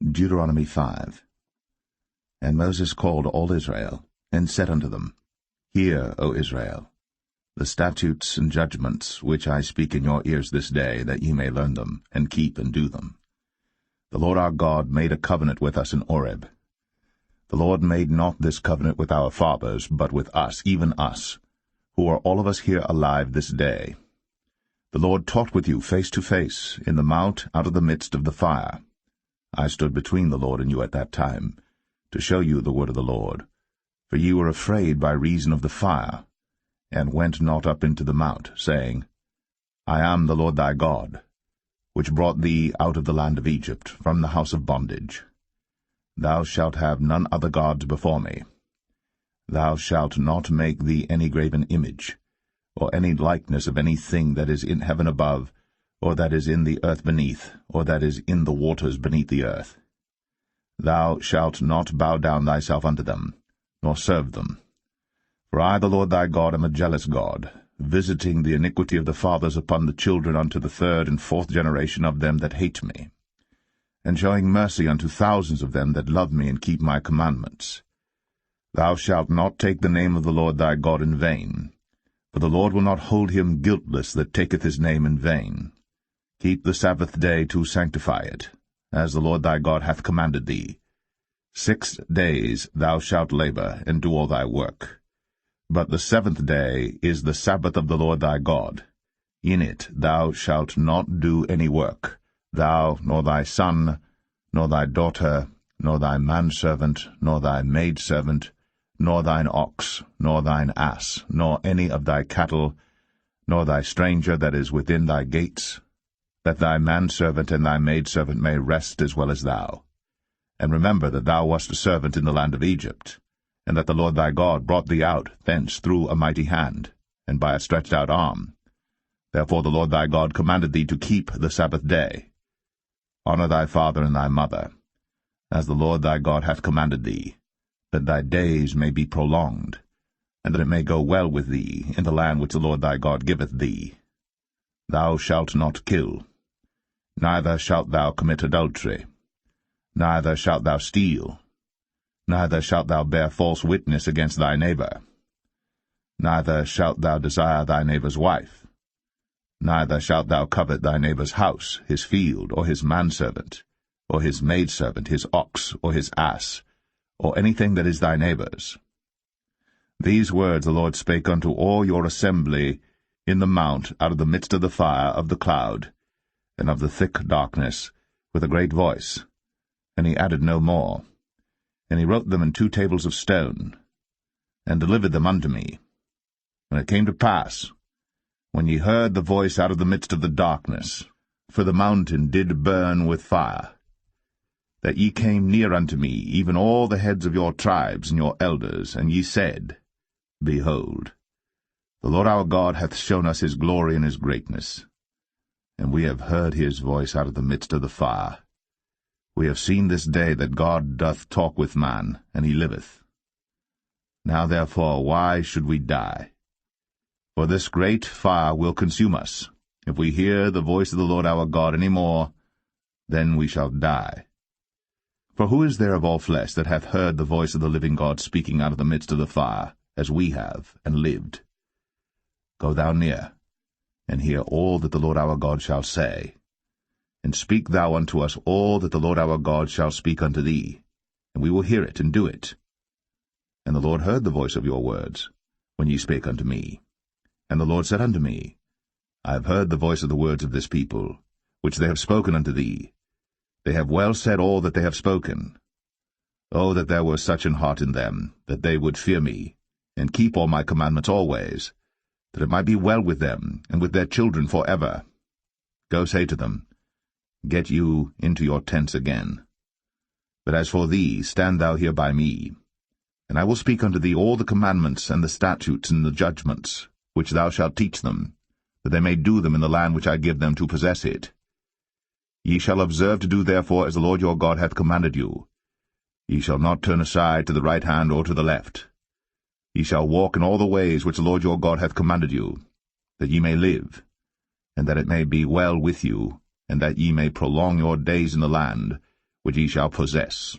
Deuteronomy 5. And Moses called all Israel, and said unto them, Hear, O Israel, the statutes and judgments which I speak in your ears this day, that ye may learn them, and keep and do them. The Lord our God made a covenant with us in Horeb. The Lord made not this covenant with our fathers, but with us, even us, who are all of us here alive this day. The Lord talked with you face to face, in the mount out of the midst of the fire. I stood between the Lord and you at that time, to show you the word of the Lord. For ye were afraid by reason of the fire, and went not up into the mount, saying, I am the Lord thy God, which brought thee out of the land of Egypt, from the house of bondage. Thou shalt have none other gods before me. Thou shalt not make thee any graven image, or any likeness of any thing that is in heaven above, or that is in the earth beneath, or that is in the waters beneath the earth. Thou shalt not bow down thyself unto them, nor serve them. For I, the Lord thy God, am a jealous God, visiting the iniquity of the fathers upon the children unto the third and fourth generation of them that hate me, and showing mercy unto thousands of them that love me and keep my commandments. Thou shalt not take the name of the Lord thy God in vain, for the Lord will not hold him guiltless that taketh his name in vain. Keep the Sabbath day to sanctify it, as the Lord thy God hath commanded thee. 6 days thou shalt labor, and do all thy work. But the 7th day is the Sabbath of the Lord thy God. In it thou shalt not do any work, thou, nor thy son, nor thy daughter, nor thy manservant, nor thy maidservant, nor thine ox, nor thine ass, nor any of thy cattle, nor thy stranger that is within thy gates, that thy manservant and thy maidservant may rest as well as thou. And remember that thou wast a servant in the land of Egypt, and that the Lord thy God brought thee out thence through a mighty hand, and by a stretched out arm. Therefore the Lord thy God commanded thee to keep the Sabbath day. Honor thy father and thy mother, as the Lord thy God hath commanded thee, that thy days may be prolonged, and that it may go well with thee in the land which the Lord thy God giveth thee. Thou shalt not kill, neither shalt thou commit adultery, neither shalt thou steal, neither shalt thou bear false witness against thy neighbor, neither shalt thou desire thy neighbor's wife, neither shalt thou covet thy neighbor's house, his field, or his manservant, or his maidservant, his ox, or his ass, or anything that is thy neighbor's. These words the Lord spake unto all your assembly in the mount out of the midst of the fire, of the cloud, and of the thick darkness, with a great voice. And he added no more. And he wrote them in 2 tables of stone, and delivered them unto me. And it came to pass, when ye heard the voice out of the midst of the darkness, for the mountain did burn with fire, that ye came near unto me, even all the heads of your tribes and your elders, and ye said, Behold, the Lord our God hath shown us his glory and his greatness, and we have heard his voice out of the midst of the fire. We have seen this day that God doth talk with man, and he liveth. Now therefore why should we die? For this great fire will consume us. If we hear the voice of the Lord our God any more, then we shall die. For who is there of all flesh that hath heard the voice of the living God speaking out of the midst of the fire, as we have, and lived? Go thou near, and hear all that the Lord our God shall say. And speak thou unto us all that the Lord our God shall speak unto thee, and we will hear it and do it. And the Lord heard the voice of your words, when ye spake unto me. And the Lord said unto me, I have heard the voice of the words of this people, which they have spoken unto thee. They have well said all that they have spoken. O that there were such an heart in them, that they would fear me, and keep all my commandments always, that it might be well with them, and with their children for ever. Go say to them, Get you into your tents again. But as for thee, stand thou here by me, and I will speak unto thee all the commandments and the statutes and the judgments, which thou shalt teach them, that they may do them in the land which I give them to possess it. Ye shall observe to do therefore as the Lord your God hath commanded you. Ye shall not turn aside to the right hand or to the left. Ye shall walk in all the ways which the Lord your God hath commanded you, that ye may live, and that it may be well with you, and that ye may prolong your days in the land, which ye shall possess.